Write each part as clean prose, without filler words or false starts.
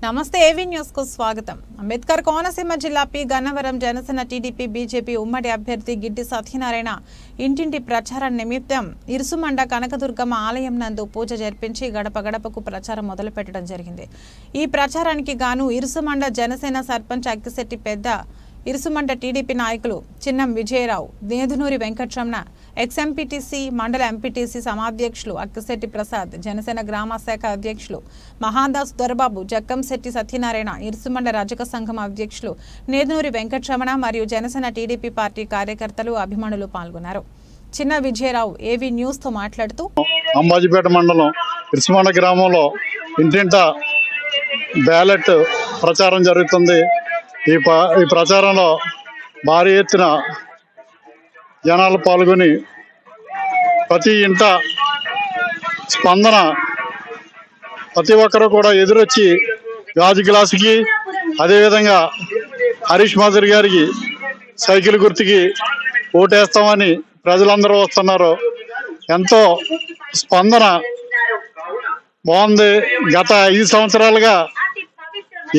నమస్తే AV news కు స్వాగతం. అంబేద్కర్ కోనసీమ జిల్లా P Gannavaram Janasena TDP BJP ఉమ్మడి అభ్యర్థి గిడ్డి సత్యనారాయణ ఇంటింటి ప్రచారం నిమిత్తం ఇరుసుమండ కనకదుర్గమ్మ ఆలయం నందు పూజ జరిపించి గడప గడపకు ప్రచారం మొదలుపెట్టడం జరిగింది. ఈ ప్రచారానికి గాను ఇరుసుమండ జనసేన సర్పంచ్ అక్కిశెట్టి పెద్ద, ఇరుసుమండ టీడీపీ నాయకులు చిన్నం విజయరావు, నేదునూరి వెంకటరమణ, ఎక్స్ఎంపీటీసీ మండల ఎంపీటీసీ సమాధ్యక్షులు అక్కిశెట్టి ప్రసాద్, జనసేన గ్రామ శాఖ అధ్యక్షులు మహాదాస్ దొరబాబు, జక్కంశెట్టి సత్యనారాయణ, ఇరుసుమండ రజక సంఘం అధ్యక్షులు నేదునూరి వెంకటరమణ మరియు జనసేన టీడీపీ పార్టీ కార్యకర్తలు, అభిమానులు పాల్గొన్నారు. చిన్న విజయరావు ఏవీ న్యూస్ తో మాట్లాడుతూ, అంబాజీపేట మండలం ఇరుసుమండ గ్రామంలో ఇంటింట బ్యాలెట్ ప్రచారం జరుగుతుంది. ఈ ప్రచారంలో భారీ ఎత్తున జనాలు పాల్గొని ప్రతి ఇంట స్పందన, ప్రతి ఒక్కరూ కూడా ఎదురొచ్చి గాజు గ్లాసుకి, అదేవిధంగా హరీష్ మాధురి గారికి సైకిల్ గుర్తుకి ఓటేస్తామని ప్రజలందరూ వస్తున్నారు. ఎంతో స్పందన బాగుంది. గత 5 సంవత్సరాలుగా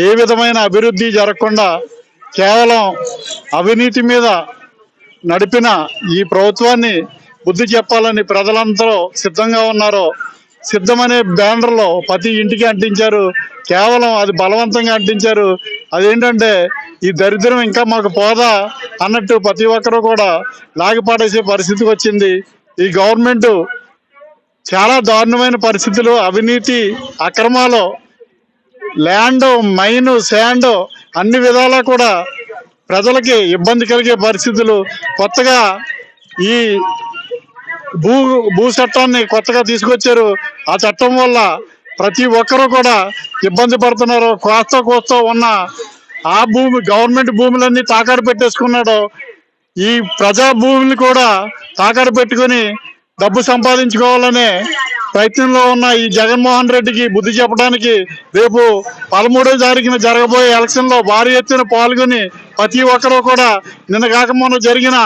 ఏ విధమైన అభివృద్ధి జరగకుండా కేవలం అవినీతి మీద నడిపిన ఈ ప్రభుత్వాన్ని బుద్ధి చెప్పాలని ప్రజలందరూ సిద్ధంగా ఉన్నారు. సిద్ధమనే బ్యానర్లో ప్రతి ఇంటికి అంటించారు. కేవలం అది బలవంతంగా అంటించారు. అదేంటంటే ఈ దరిద్రం ఇంకా మాకు పోదా అన్నట్టు ప్రతి ఒక్కరూ కూడా లాగిపాడేసే పరిస్థితికి వచ్చింది. ఈ గవర్నమెంట్ చాలా దారుణమైన పరిస్థితులు, అవినీతి, అక్రమాలు, ల్యాండ్, మైన్, శాండ్ అన్ని విధాలా కూడా ప్రజలకి ఇబ్బంది కలిగే పరిస్థితులు. కొత్తగా ఈ భూ చట్టాన్ని కొత్తగా తీసుకొచ్చారు. ఆ చట్టం వల్ల ప్రతి ఒక్కరూ కూడా ఇబ్బంది పడుతున్నారు. కోస్తా ఉన్న ఆ గవర్నమెంట్ భూములన్నీ తాకట్టు పెట్టేసుకున్నాడు. ఈ ప్రజా భూములు కూడా తాకట్టు పెట్టుకుని డబ్బు సంపాదించుకోవాలనే ప్రయత్నంలో ఉన్న ఈ జగన్మోహన్ రెడ్డికి బుద్ధి చెప్పడానికి రేపు 13వ తారీఖున జరగబోయే ఎలక్షన్ లో భారీ ఎత్తున పాల్గొని ప్రతి ఒక్కరూ కూడా నిన్న కాక మొన్న జరిగిన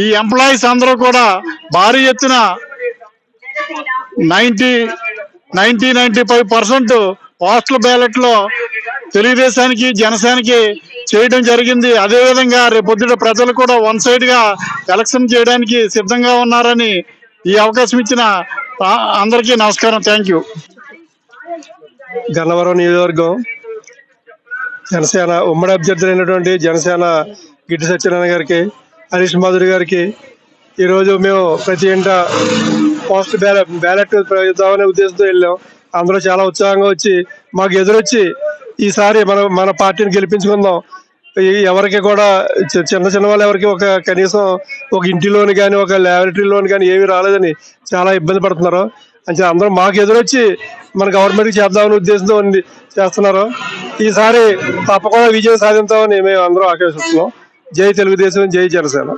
ఈ ఎంప్లాయీస్ అందరూ కూడా భారీ ఎత్తున 95% పోస్టల్ బ్యాలెట్ లో తెలుగుదేశానికి, జనసేనకి చేయడం జరిగింది. అదేవిధంగా రేపొద్దుట ప్రజలు కూడా 1 సైడ్ గా ఎలక్షన్ చేయడానికి సిద్ధంగా ఉన్నారని ఈ అవకాశం ఇచ్చిన అందరికీ నమస్కారం. Thank you. గన్నవరం నియోజకవర్గం జనసేన ఉమ్మడి అభ్యర్థులైనటువంటి జనసేన గిడ్డి సత్యనారాయణ గారికి, హరీష్ మాధురి గారికి ఈరోజు మేము ప్రతి ఇంట పోస్ట్ బ్యాలెట్ ఇద్దామనే ఉద్దేశంతో వెళ్ళాం. అందరూ చాలా ఉత్సాహంగా వచ్చి మాకు ఎదురొచ్చి ఈసారి మన పార్టీని గెలిపించుకుందాం, ఎవరికి కూడా చిన్న వాళ్ళు ఎవరికి కనీసం ఒక ఇంటి లోన్ కానీ, ఒక ల్యాబొరేటరీ లోన్ కానీ ఏమీ రాలేదని చాలా ఇబ్బంది పడుతున్నారు. అంటే అందరూ మాకు ఎదురొచ్చి మన గవర్నమెంట్కి చేద్దామనే ఉద్దేశంతో చేస్తున్నారు. ఈసారి తప్పకుండా విజయం సాధిస్తామని మేము అందరూ ఆకాంక్షిస్తున్నాం. జై తెలుగుదేశం, జై జనసేన.